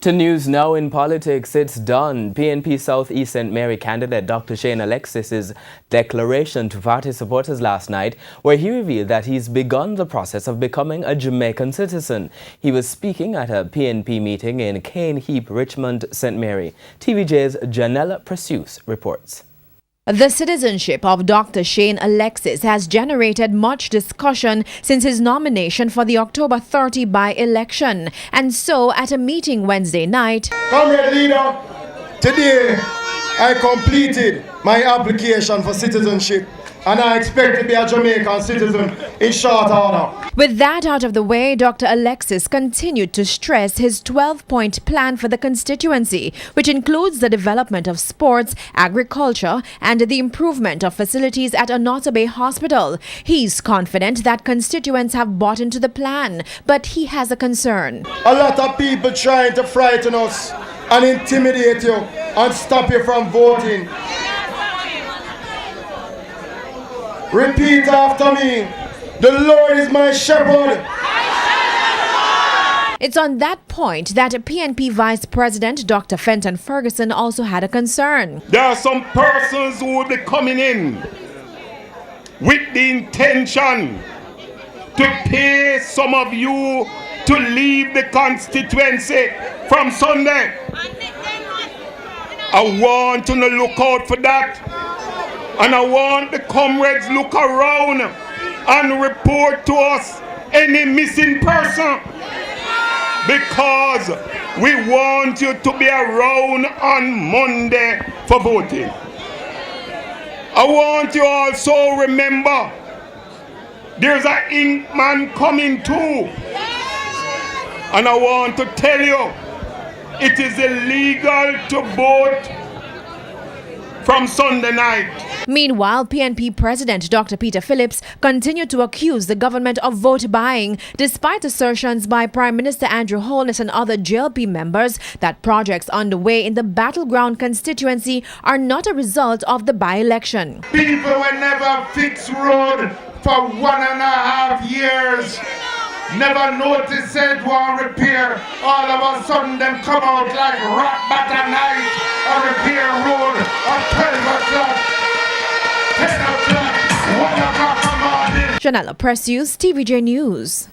To news now in politics, it's done. PNP South East St. Mary candidate Dr. Shane Alexis's declaration to party supporters last night, where he revealed that he's begun the process of becoming a Jamaican citizen. He was speaking at a PNP meeting in Cane Heap, Richmond, St. Mary. TVJ's Janella Precious reports. The citizenship of Dr. Shane Alexis has generated much discussion since his nomination for the October 30 by-election. And so, at a meeting Wednesday night, Comrade Leader, today I completed my application for citizenship and I expect to be a Jamaican citizen in short order. With that out of the way, Dr. Alexis continued to stress his 12-point plan for the constituency, which includes the development of sports, agriculture, and the improvement of facilities at Onoto Bay Hospital. He's confident that constituents have bought into the plan, but he has a concern. A lot of people trying to frighten us and intimidate you and stop you from voting. Repeat after me. The Lord is my shepherd. It's on that point that PNP Vice President Dr. Fenton Ferguson also had a concern. There are some persons who will be coming in with the intention to pay some of you to leave the constituency from Sunday. I want you to look out for that. And I want the comrades look around and report to us any missing person, because we want you to be around on Monday for voting. I want you also remember there's an ink man coming too, and I want to tell you it is illegal to vote from Sunday night. Meanwhile, PNP President Dr. Peter Phillips continued to accuse the government of vote buying, despite assertions by Prime Minister Andrew Holness and other JLP members that projects underway in the battleground constituency are not a result of the by-election. People will never fix road for 1.5 years. Never notice it, one repair. All of a sudden them come out like rock batter night and repair road at 12 o'clock, 10 o'clock, 1 o'clock in the morning. Janella Precious, TVJ News.